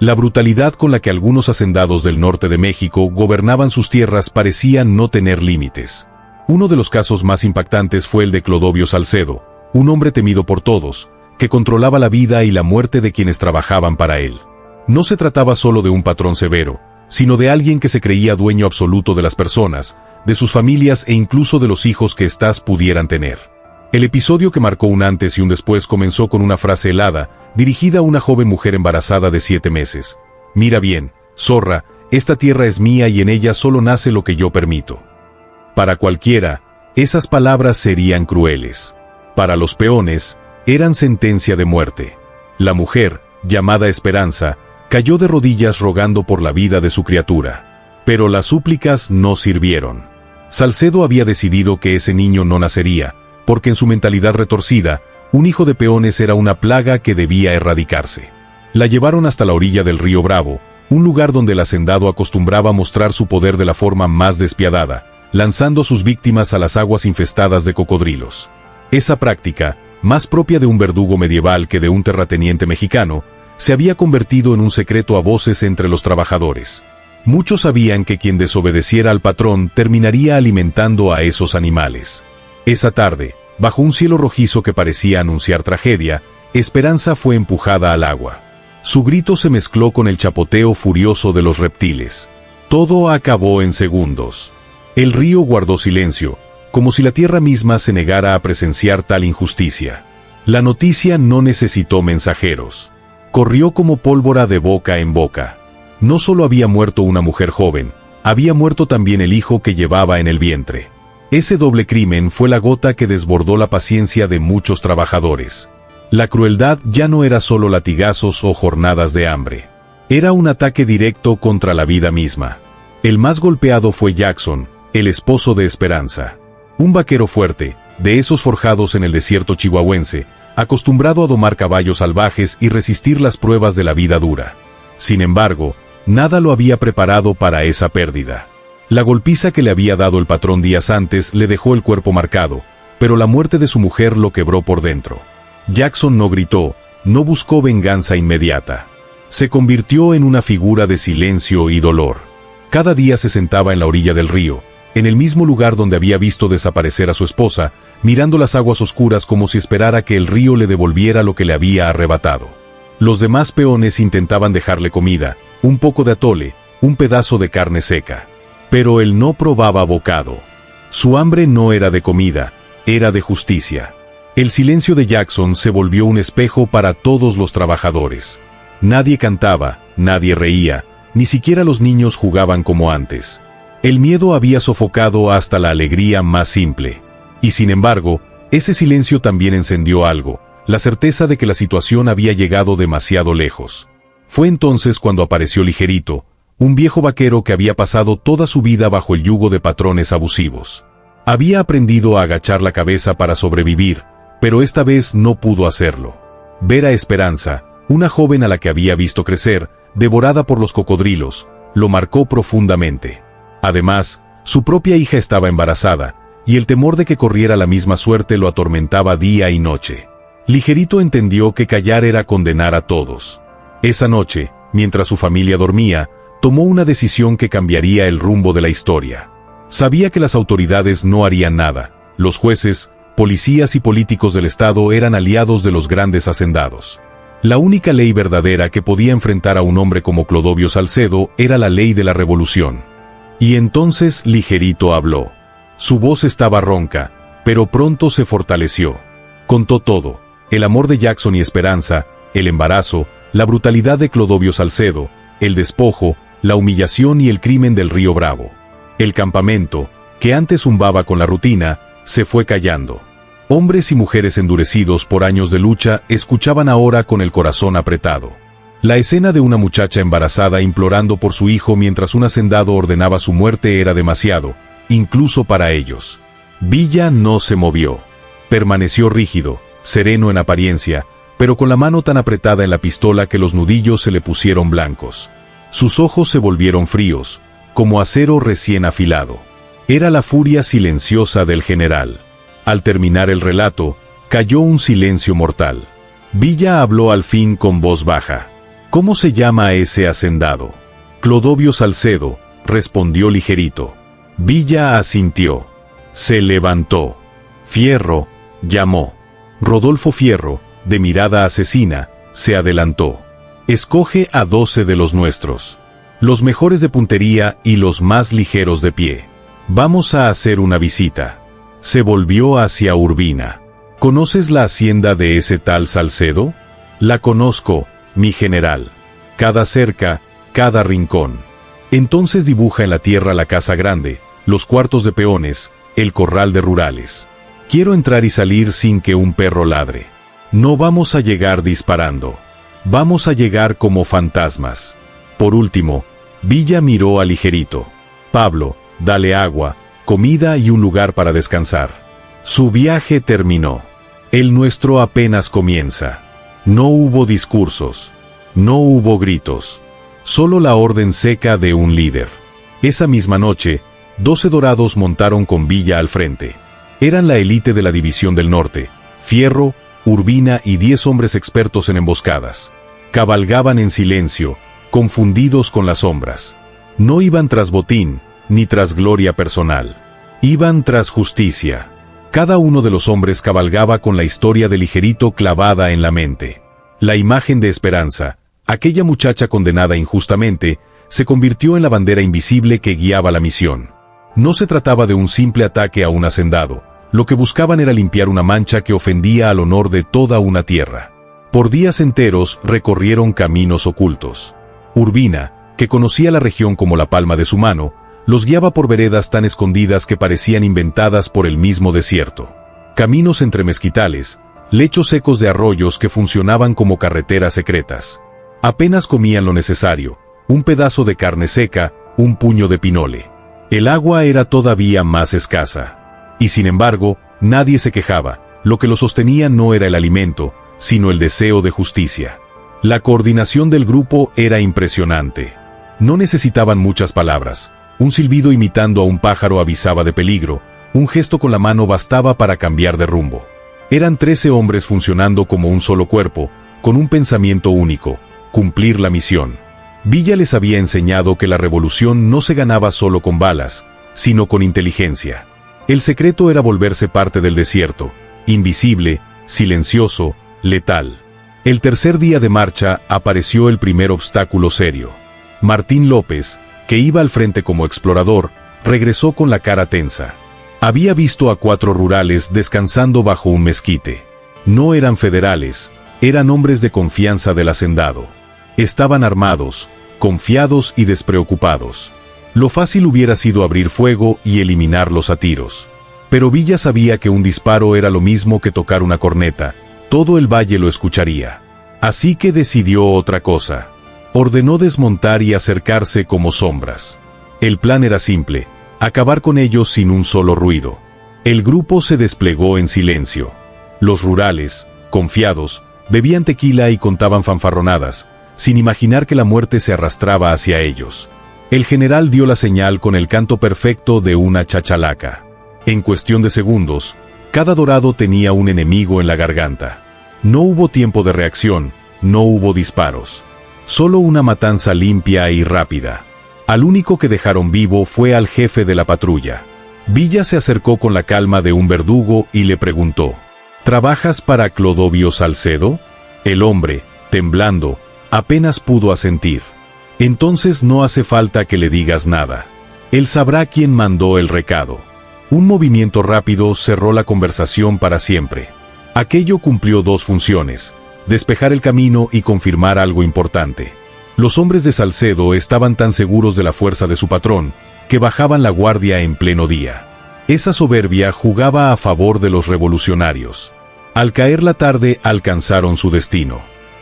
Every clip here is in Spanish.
La brutalidad con la que algunos hacendados del norte de México gobernaban sus tierras parecía no tener límites. Uno de los casos más impactantes fue el de Clodovio Salcedo, un hombre temido por todos, que controlaba la vida y la muerte de quienes trabajaban para él. No se trataba solo de un patrón severo, sino de alguien que se creía dueño absoluto de las personas, de sus familias e incluso de los hijos que éstas pudieran tener. El episodio que marcó un antes y un después comenzó con una frase helada, dirigida a una joven mujer embarazada de 7 meses. «Mira bien, zorra, esta tierra es mía y en ella solo nace lo que yo permito». Para cualquiera, esas palabras serían crueles. Para los peones, eran sentencia de muerte. La mujer, llamada Esperanza, cayó de rodillas rogando por la vida de su criatura. Pero las súplicas no sirvieron. Salcedo había decidido que ese niño no nacería, porque en su mentalidad retorcida, un hijo de peones era una plaga que debía erradicarse. La llevaron hasta la orilla del río Bravo, un lugar donde el hacendado acostumbraba a mostrar su poder de la forma más despiadada, lanzando a sus víctimas a las aguas infestadas de cocodrilos. Esa práctica, más propia de un verdugo medieval que de un terrateniente mexicano, se había convertido en un secreto a voces entre los trabajadores. Muchos sabían que quien desobedeciera al patrón terminaría alimentando a esos animales. Esa tarde, bajo un cielo rojizo que parecía anunciar tragedia, Esperanza fue empujada al agua. Su grito se mezcló con el chapoteo furioso de los reptiles. Todo acabó en segundos. El río guardó silencio, como si la tierra misma se negara a presenciar tal injusticia. La noticia no necesitó mensajeros. Corrió como pólvora de boca en boca. No solo había muerto una mujer joven, había muerto también el hijo que llevaba en el vientre. Ese doble crimen fue la gota que desbordó la paciencia de muchos trabajadores. La crueldad ya no era solo latigazos o jornadas de hambre. Era un ataque directo contra la vida misma. El más golpeado fue Jackson, el esposo de Esperanza. Un vaquero fuerte, de esos forjados en el desierto chihuahuense, acostumbrado a domar caballos salvajes y resistir las pruebas de la vida dura. Sin embargo, nada lo había preparado para esa pérdida. La golpiza que le había dado el patrón días antes le dejó el cuerpo marcado, pero la muerte de su mujer lo quebró por dentro. Jackson no gritó, no buscó venganza inmediata. Se convirtió en una figura de silencio y dolor. Cada día se sentaba en la orilla del río, en el mismo lugar donde había visto desaparecer a su esposa, mirando las aguas oscuras como si esperara que el río le devolviera lo que le había arrebatado. Los demás peones intentaban dejarle comida, un poco de atole, un pedazo de carne seca. Pero él no probaba bocado. Su hambre no era de comida, era de justicia. El silencio de Jackson se volvió un espejo para todos los trabajadores. Nadie cantaba, nadie reía, ni siquiera los niños jugaban como antes. El miedo había sofocado hasta la alegría más simple. Y sin embargo, ese silencio también encendió algo, la certeza de que la situación había llegado demasiado lejos. Fue entonces cuando apareció Ligerito, un viejo vaquero que había pasado toda su vida bajo el yugo de patrones abusivos. Había aprendido a agachar la cabeza para sobrevivir, pero esta vez no pudo hacerlo. Ver a Esperanza, una joven a la que había visto crecer, devorada por los cocodrilos, lo marcó profundamente. Además, su propia hija estaba embarazada, y el temor de que corriera la misma suerte lo atormentaba día y noche. Ligerito entendió que callar era condenar a todos. Esa noche, mientras su familia dormía, tomó una decisión que cambiaría el rumbo de la historia. Sabía que las autoridades no harían nada. Los jueces, policías y políticos del Estado eran aliados de los grandes hacendados. La única ley verdadera que podía enfrentar a un hombre como Clodovio Salcedo era la ley de la revolución. Y entonces Ligerito habló. Su voz estaba ronca, pero pronto se fortaleció. Contó todo: el amor de Jackson y Esperanza, el embarazo, la brutalidad de Clodovio Salcedo, el despojo, la humillación y el crimen del río Bravo. El campamento, que antes zumbaba con la rutina, se fue callando. Hombres y mujeres endurecidos por años de lucha escuchaban ahora con el corazón apretado. La escena de una muchacha embarazada implorando por su hijo mientras un hacendado ordenaba su muerte era demasiado, incluso para ellos. Villa no se movió. Permaneció rígido, sereno en apariencia, pero con la mano tan apretada en la pistola que los nudillos se le pusieron blancos. Sus ojos se volvieron fríos, como acero recién afilado. Era la furia silenciosa del general. Al terminar el relato, cayó un silencio mortal. Villa habló al fin con voz baja. ¿Cómo se llama ese hacendado? Clodovio Salcedo, respondió Ligerito. Villa asintió. Se levantó. Fierro, llamó. Rodolfo Fierro, de mirada asesina, se adelantó. Escoge a 12 de los nuestros. Los mejores de puntería y los más ligeros de pie. Vamos a hacer una visita. Se volvió hacia Urbina. ¿Conoces la hacienda de ese tal Salcedo? La conozco, mi general. Cada cerca, cada rincón. Entonces dibuja en la tierra la casa grande, los cuartos de peones, el corral de rurales. Quiero entrar y salir sin que un perro ladre. No vamos a llegar disparando. Vamos a llegar como fantasmas. Por último, Villa miró a Ligerito. Pablo, dale agua, comida y un lugar para descansar. Su viaje terminó. El nuestro apenas comienza. No hubo discursos. No hubo gritos. Solo la orden seca de un líder. Esa misma noche, 12 dorados montaron con Villa al frente. Eran la élite de la División del Norte, Fierro, Urbina y 10 hombres expertos en emboscadas. Cabalgaban en silencio, confundidos con las sombras. No iban tras botín, ni tras gloria personal. Iban tras justicia. Cada uno de los hombres cabalgaba con la historia de Ligerito clavada en la mente. La imagen de Esperanza, aquella muchacha condenada injustamente, se convirtió en la bandera invisible que guiaba la misión. No se trataba de un simple ataque a un hacendado. Lo que buscaban era limpiar una mancha que ofendía al honor de toda una tierra. Por días enteros recorrieron caminos ocultos. Urbina, que conocía la región como la palma de su mano, los guiaba por veredas tan escondidas que parecían inventadas por el mismo desierto. Caminos entre mezquitales, lechos secos de arroyos que funcionaban como carreteras secretas. Apenas comían lo necesario, un pedazo de carne seca, un puño de pinole. El agua era todavía más escasa. Y sin embargo, nadie se quejaba. Lo que lo sostenía no era el alimento, sino el deseo de justicia. La coordinación del grupo era impresionante. No necesitaban muchas palabras. Un silbido imitando a un pájaro avisaba de peligro. Un gesto con la mano bastaba para cambiar de rumbo. Eran 13 hombres funcionando como un solo cuerpo, con un pensamiento único: cumplir la misión. Villa les había enseñado que la revolución no se ganaba solo con balas, sino con inteligencia. El secreto era volverse parte del desierto, invisible, silencioso, letal. El tercer día de marcha apareció el primer obstáculo serio. Martín López, que iba al frente como explorador, regresó con la cara tensa. Había visto a 4 rurales descansando bajo un mezquite. No eran federales, eran hombres de confianza del hacendado. Estaban armados, confiados y despreocupados. Lo fácil hubiera sido abrir fuego y eliminarlos a tiros. Pero Villa sabía que un disparo era lo mismo que tocar una corneta. Todo el valle lo escucharía. Así que decidió otra cosa. Ordenó desmontar y acercarse como sombras. El plan era simple: acabar con ellos sin un solo ruido. El grupo se desplegó en silencio. Los rurales, confiados, bebían tequila y contaban fanfarronadas, sin imaginar que la muerte se arrastraba hacia ellos. El general dio la señal con el canto perfecto de una chachalaca. En cuestión de segundos, cada dorado tenía un enemigo en la garganta. No hubo tiempo de reacción, no hubo disparos. Solo una matanza limpia y rápida. Al único que dejaron vivo fue al jefe de la patrulla. Villa se acercó con la calma de un verdugo y le preguntó: ¿trabajas para Clodovio Salcedo? El hombre, temblando, apenas pudo asentir. Entonces no hace falta que le digas nada. Él sabrá quién mandó el recado. Un movimiento rápido cerró la conversación para siempre. Aquello cumplió 2 funciones: despejar el camino y confirmar algo importante. Los hombres de Salcedo estaban tan seguros de la fuerza de su patrón, que bajaban la guardia en pleno día. Esa soberbia jugaba a favor de los revolucionarios. Al caer la tarde alcanzaron su destino.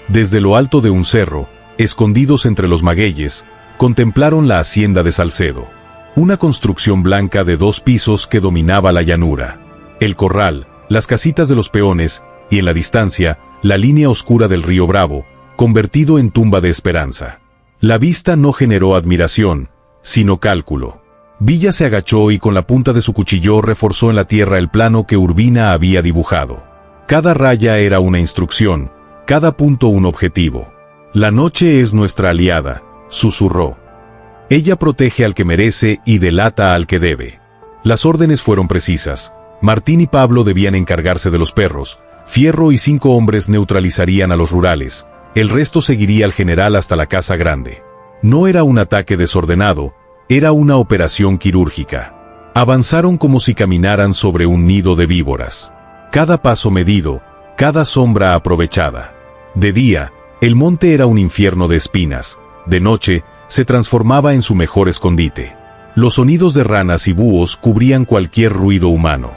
Desde lo alto de un cerro, escondidos entre los magueyes, contemplaron la hacienda de Salcedo. Una construcción blanca de 2 pisos que dominaba la llanura. El corral, las casitas de los peones, y en la distancia, la línea oscura del río Bravo, convertido en tumba de esperanza. La vista no generó admiración, sino cálculo. Villa se agachó y con la punta de su cuchillo reforzó en la tierra el plano que Urbina había dibujado. Cada raya era una instrucción, cada punto un objetivo. La noche es nuestra aliada, susurró. Ella protege al que merece y delata al que debe. Las órdenes fueron precisas. Martín y Pablo debían encargarse de los perros. Fierro y 5 hombres neutralizarían a los rurales. El resto seguiría al general hasta la casa grande. No era un ataque desordenado, era una operación quirúrgica. Avanzaron como si caminaran sobre un nido de víboras. Cada paso medido, cada sombra aprovechada. De día, el monte era un infierno de espinas. De noche, se transformaba en su mejor escondite. Los sonidos de ranas y búhos cubrían cualquier ruido humano.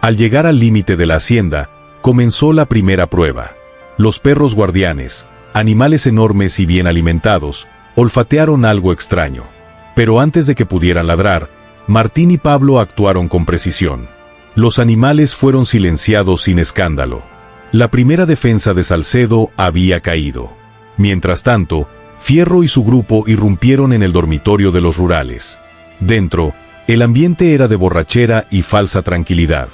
Al llegar al límite de la hacienda, comenzó la primera prueba. Los perros guardianes, animales enormes y bien alimentados, olfatearon algo extraño. Pero antes de que pudieran ladrar, Martín y Pablo actuaron con precisión. Los animales fueron silenciados sin escándalo. La primera defensa de Salcedo había caído. Mientras tanto, Fierro y su grupo irrumpieron en el dormitorio de los rurales. Dentro, el ambiente era de borrachera y falsa tranquilidad.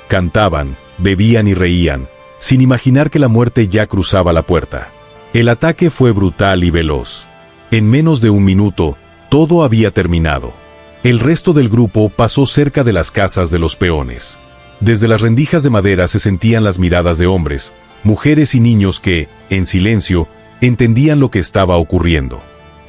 Cantaban, bebían y reían, sin imaginar que la muerte ya cruzaba la puerta. El ataque fue brutal y veloz. En menos de un minuto, todo había terminado. El resto del grupo pasó cerca de las casas de los peones. Desde las rendijas de madera se sentían las miradas de hombres, mujeres y niños que, en silencio, entendían lo que estaba ocurriendo.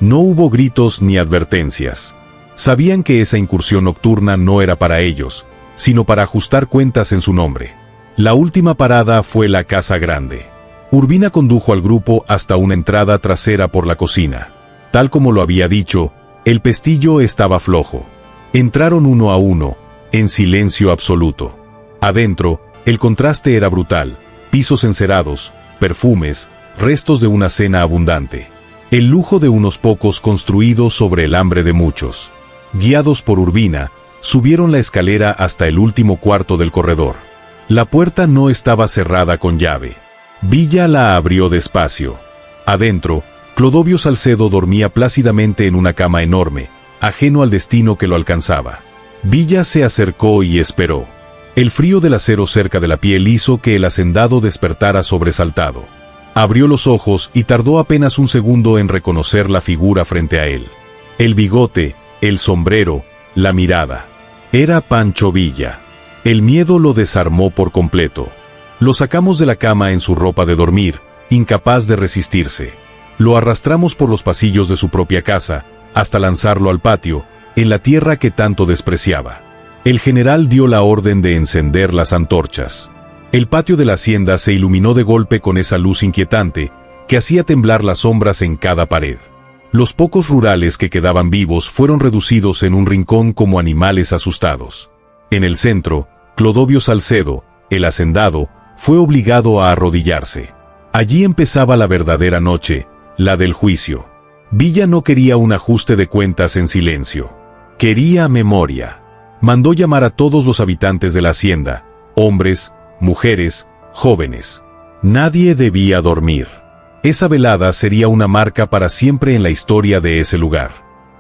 No hubo gritos ni advertencias. Sabían que esa incursión nocturna no era para ellos, sino para ajustar cuentas en su nombre. La última parada fue la casa grande. Urbina condujo al grupo hasta una entrada trasera por la cocina. Tal como lo había dicho, el pestillo estaba flojo. Entraron uno a uno, en silencio absoluto. Adentro, el contraste era brutal. Pisos encerados, perfumes, restos de una cena abundante. El lujo de unos pocos construido sobre el hambre de muchos. Guiados por Urbina, subieron la escalera hasta el último cuarto del corredor. La puerta no estaba cerrada con llave. Villa la abrió despacio. Adentro, Clodovio Salcedo dormía plácidamente en una cama enorme, ajeno al destino que lo alcanzaba. Villa se acercó y esperó. El frío del acero cerca de la piel hizo que el hacendado despertara sobresaltado. Abrió los ojos y tardó apenas un segundo en reconocer la figura frente a él. El bigote, el sombrero, la mirada. Era Pancho Villa. El miedo lo desarmó por completo. Lo sacamos de la cama en su ropa de dormir, incapaz de resistirse. Lo arrastramos por los pasillos de su propia casa, hasta lanzarlo al patio, en la tierra que tanto despreciaba. El general dio la orden de encender las antorchas. El patio de la hacienda se iluminó de golpe con esa luz inquietante, que hacía temblar las sombras en cada pared. Los pocos rurales que quedaban vivos fueron reducidos en un rincón como animales asustados. En el centro, Clodovio Salcedo, el hacendado, fue obligado a arrodillarse. Allí empezaba la verdadera noche, la del juicio. Villa no quería un ajuste de cuentas en silencio. Quería memoria. Mandó llamar a todos los habitantes de la hacienda, hombres, mujeres, jóvenes. Nadie debía dormir. Esa velada sería una marca para siempre en la historia de ese lugar.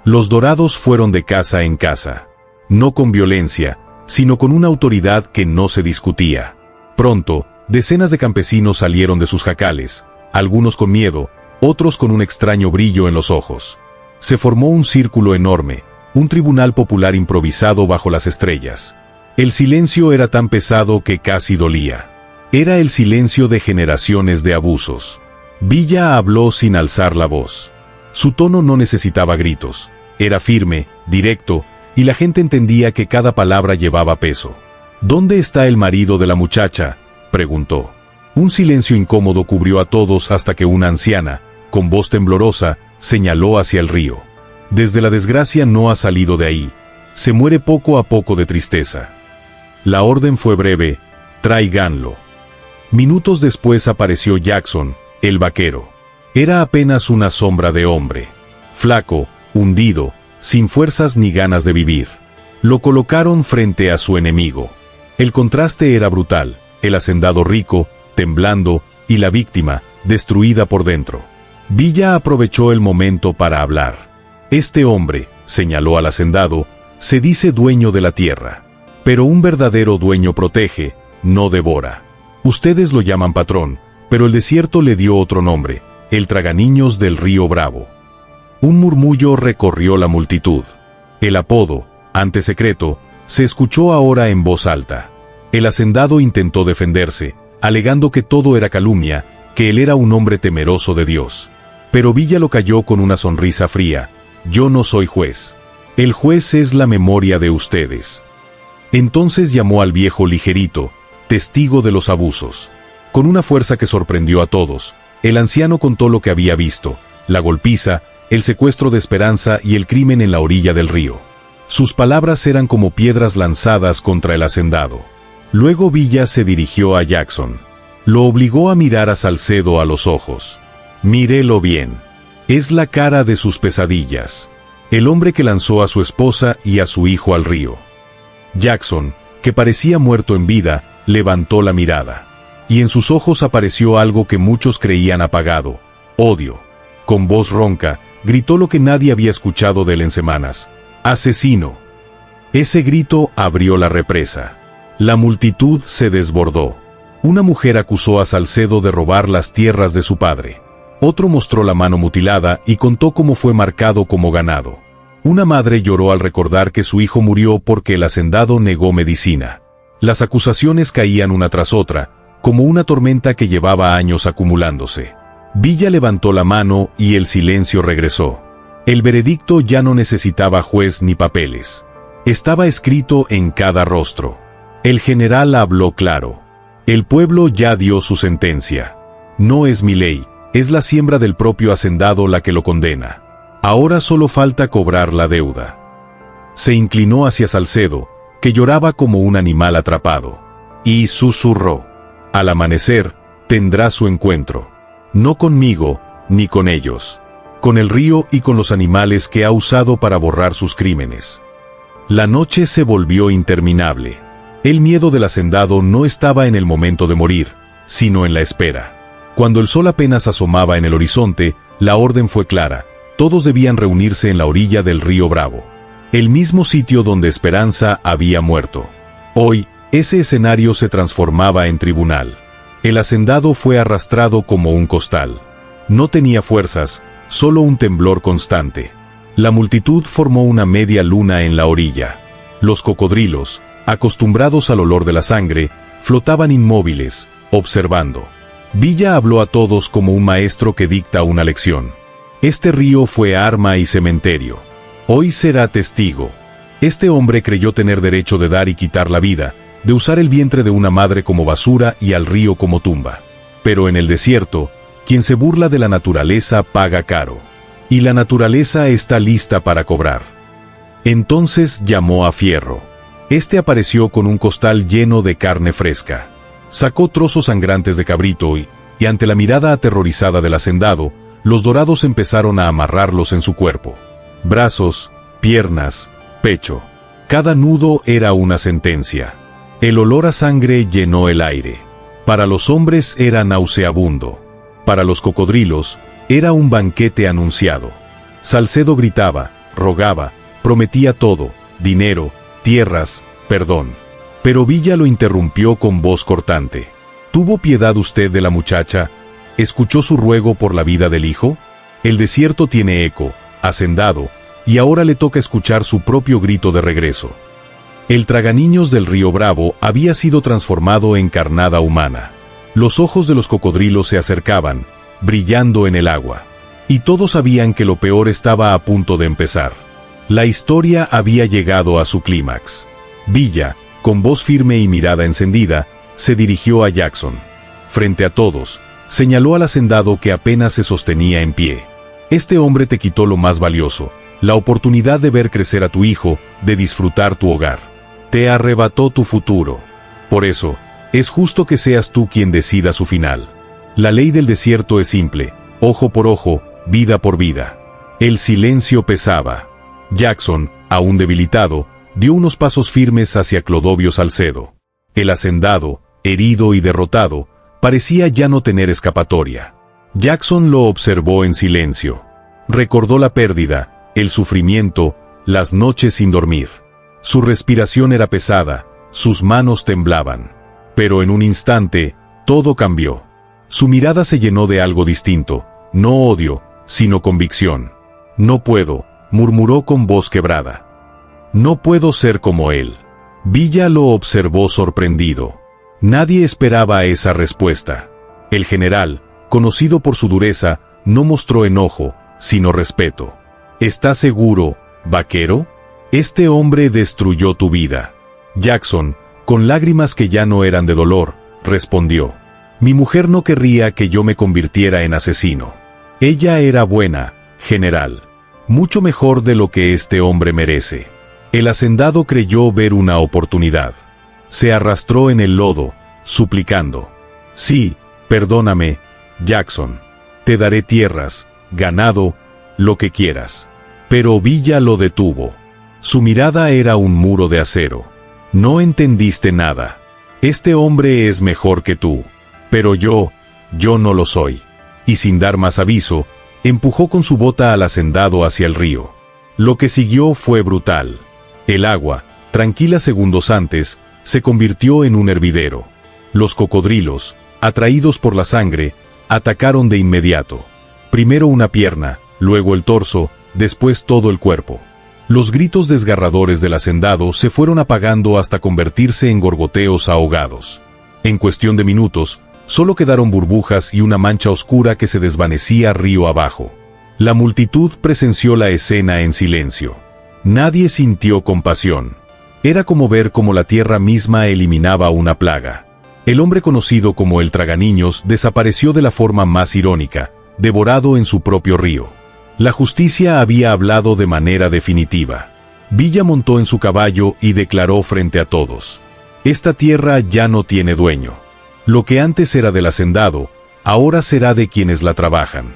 Los dorados fueron de casa en casa. No con violencia, sino con una autoridad que no se discutía. Pronto, decenas de campesinos salieron de sus jacales, algunos con miedo, otros con un extraño brillo en los ojos. Se formó un círculo enorme, un tribunal popular improvisado bajo las estrellas. El silencio era tan pesado que casi dolía. Era el silencio de generaciones de abusos. Villa habló sin alzar la voz. Su tono no necesitaba gritos. Era firme, directo, y la gente entendía que cada palabra llevaba peso. ¿Dónde está el marido de la muchacha?, preguntó. Un silencio incómodo cubrió a todos hasta que una anciana, con voz temblorosa, señaló hacia el río. Desde la desgracia no ha salido de ahí. Se muere poco a poco de tristeza. La orden fue breve: tráiganlo. Minutos después apareció Jackson, el vaquero. Era apenas una sombra de hombre. Flaco, hundido, sin fuerzas ni ganas de vivir. Lo colocaron frente a su enemigo. El contraste era brutal: el hacendado rico, temblando, y la víctima, destruida por dentro. Villa aprovechó el momento para hablar. Este hombre, señaló al hacendado, se dice dueño de la tierra. Pero un verdadero dueño protege, no devora. Ustedes lo llaman patrón, pero el desierto le dio otro nombre: el traganiños del río Bravo. Un murmullo recorrió la multitud. El apodo, antes secreto, se escuchó ahora en voz alta. El hacendado intentó defenderse, alegando que todo era calumnia, que él era un hombre temeroso de Dios. Pero Villa lo calló con una sonrisa fría. Yo no soy juez. El juez es la memoria de ustedes. Entonces llamó al viejo Ligerito, testigo de los abusos. Con una fuerza que sorprendió a todos, el anciano contó lo que había visto, la golpiza, el secuestro de Esperanza y el crimen en la orilla del río. Sus palabras eran como piedras lanzadas contra el hacendado. Luego Villa se dirigió a Jackson. Lo obligó a mirar a Salcedo a los ojos. Mírelo bien. Es la cara de sus pesadillas. El hombre que lanzó a su esposa y a su hijo al río. Jackson, que parecía muerto en vida, levantó la mirada. Y en sus ojos apareció algo que muchos creían apagado: odio. Con voz ronca, gritó lo que nadie había escuchado de él en semanas: ¡asesino! Ese grito abrió la represa. La multitud se desbordó. Una mujer acusó a Salcedo de robar las tierras de su padre. Otro mostró la mano mutilada y contó cómo fue marcado como ganado. Una madre lloró al recordar que su hijo murió porque el hacendado negó medicina. Las acusaciones caían una tras otra, como una tormenta que llevaba años acumulándose. Villa levantó la mano y el silencio regresó. El veredicto ya no necesitaba juez ni papeles. Estaba escrito en cada rostro. El general habló claro. El pueblo ya dio su sentencia. No es mi ley, es la siembra del propio hacendado la que lo condena. Ahora solo falta cobrar la deuda. Se inclinó hacia Salcedo, que lloraba como un animal atrapado, y susurró: al amanecer, tendrá su encuentro. No conmigo, ni con ellos. Con el río y con los animales que ha usado para borrar sus crímenes. La noche se volvió interminable. El miedo del hacendado no estaba en el momento de morir, sino en la espera. Cuando el sol apenas asomaba en el horizonte, la orden fue clara: todos debían reunirse en la orilla del río Bravo. El mismo sitio donde Esperanza había muerto. Hoy, ese escenario se transformaba en tribunal. El hacendado fue arrastrado como un costal. No tenía fuerzas, solo un temblor constante. La multitud formó una media luna en la orilla. Los cocodrilos, acostumbrados al olor de la sangre, flotaban inmóviles, observando. Villa habló a todos como un maestro que dicta una lección. Este río fue arma y cementerio. Hoy será testigo. Este hombre creyó tener derecho de dar y quitar la vida, de usar el vientre de una madre como basura y al río como tumba. Pero en el desierto, quien se burla de la naturaleza paga caro. Y la naturaleza está lista para cobrar. Entonces llamó a Fierro. Este apareció con un costal lleno de carne fresca. Sacó trozos sangrantes de cabrito y ante la mirada aterrorizada del hacendado, los dorados empezaron a amarrarlos en su cuerpo. Brazos, piernas, pecho. Cada nudo era una sentencia. El olor a sangre llenó el aire. Para los hombres era nauseabundo. Para los cocodrilos, era un banquete anunciado. Salcedo gritaba, rogaba, prometía todo: dinero, tierras, perdón. Pero Villa lo interrumpió con voz cortante. ¿Tuvo piedad usted de la muchacha? ¿Escuchó su ruego por la vida del hijo? El desierto tiene eco, hacendado, y ahora le toca escuchar su propio grito de regreso. El traganiños del río Bravo había sido transformado en carnada humana. Los ojos de los cocodrilos se acercaban, brillando en el agua. Y todos sabían que lo peor estaba a punto de empezar. La historia había llegado a su clímax. Villa, con voz firme y mirada encendida, se dirigió a Jackson. Frente a todos, señaló al hacendado que apenas se sostenía en pie. Este hombre te quitó lo más valioso, la oportunidad de ver crecer a tu hijo, de disfrutar tu hogar. Te arrebató tu futuro. Por eso, es justo que seas tú quien decida su final. La ley del desierto es simple: ojo por ojo, vida por vida. El silencio pesaba. Jackson, aún debilitado, dio unos pasos firmes hacia Clodovio Salcedo. El hacendado, herido y derrotado, parecía ya no tener escapatoria. Jackson lo observó en silencio. Recordó la pérdida, el sufrimiento, las noches sin dormir. Su respiración era pesada, sus manos temblaban. Pero en un instante, todo cambió. Su mirada se llenó de algo distinto, no odio, sino convicción. No puedo, murmuró con voz quebrada. No puedo ser como él. Villa lo observó sorprendido. Nadie esperaba esa respuesta. El general, conocido por su dureza, no mostró enojo, sino respeto. ¿Estás seguro, vaquero? Este hombre destruyó tu vida. Jackson, con lágrimas que ya no eran de dolor, respondió. Mi mujer no querría que yo me convirtiera en asesino. Ella era buena, general. Mucho mejor de lo que este hombre merece. El hacendado creyó ver una oportunidad. Se arrastró en el lodo, suplicando. Sí, perdóname, Jackson. Te daré tierras, ganado, lo que quieras. Pero Villa lo detuvo. Su mirada era un muro de acero. No entendiste nada. Este hombre es mejor que tú. Pero yo no lo soy. Y sin dar más aviso, empujó con su bota al hacendado hacia el río. Lo que siguió fue brutal. El agua, tranquila segundos antes, se convirtió en un hervidero. Los cocodrilos, atraídos por la sangre, atacaron de inmediato. Primero una pierna, luego el torso, después todo el cuerpo. Los gritos desgarradores del hacendado se fueron apagando hasta convertirse en gorgoteos ahogados. En cuestión de minutos, solo quedaron burbujas y una mancha oscura que se desvanecía río abajo. La multitud presenció la escena en silencio. Nadie sintió compasión. Era como ver cómo la tierra misma eliminaba una plaga. El hombre conocido como el Traganíños desapareció de la forma más irónica, devorado en su propio río. La justicia había hablado de manera definitiva. Villa montó en su caballo y declaró frente a todos. Esta tierra ya no tiene dueño. Lo que antes era del hacendado, ahora será de quienes la trabajan.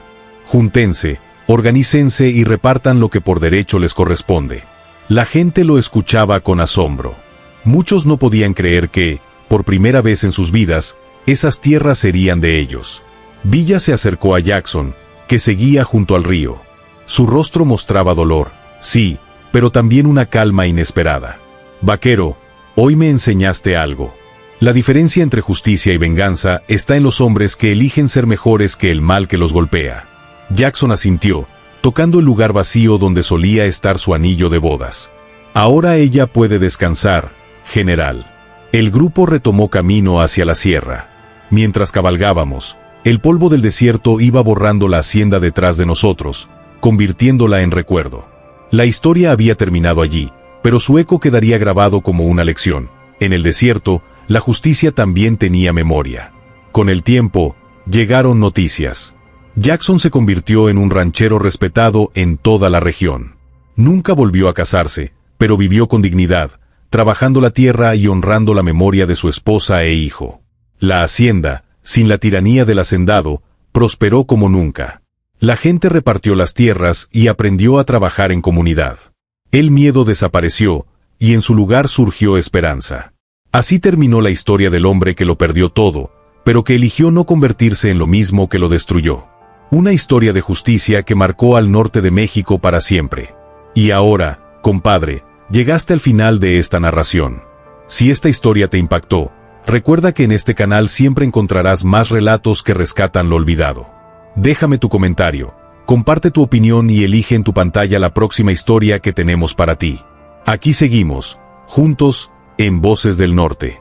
Júntense, organícense y repartan lo que por derecho les corresponde. La gente lo escuchaba con asombro. Muchos no podían creer que, por primera vez en sus vidas, esas tierras serían de ellos. Villa se acercó a Jackson, que seguía junto al río. Su rostro mostraba dolor, sí, pero también una calma inesperada. Vaquero, hoy me enseñaste algo. La diferencia entre justicia y venganza está en los hombres que eligen ser mejores que el mal que los golpea. Jackson asintió, tocando el lugar vacío donde solía estar su anillo de bodas. Ahora ella puede descansar, general. El grupo retomó camino hacia la sierra. Mientras cabalgábamos, el polvo del desierto iba borrando la hacienda detrás de nosotros, convirtiéndola en recuerdo. La historia había terminado allí, pero su eco quedaría grabado como una lección. En el desierto, la justicia también tenía memoria. Con el tiempo, llegaron noticias. Jackson se convirtió en un ranchero respetado en toda la región. Nunca volvió a casarse, pero vivió con dignidad, trabajando la tierra y honrando la memoria de su esposa e hijo. La hacienda, sin la tiranía del hacendado, prosperó como nunca. La gente repartió las tierras y aprendió a trabajar en comunidad. El miedo desapareció, y en su lugar surgió esperanza. Así terminó la historia del hombre que lo perdió todo, pero que eligió no convertirse en lo mismo que lo destruyó. Una historia de justicia que marcó al norte de México para siempre. Y ahora, compadre, llegaste al final de esta narración. Si esta historia te impactó, recuerda que en este canal siempre encontrarás más relatos que rescatan lo olvidado. Déjame tu comentario, comparte tu opinión y elige en tu pantalla la próxima historia que tenemos para ti. Aquí seguimos, juntos, en Voces del Norte.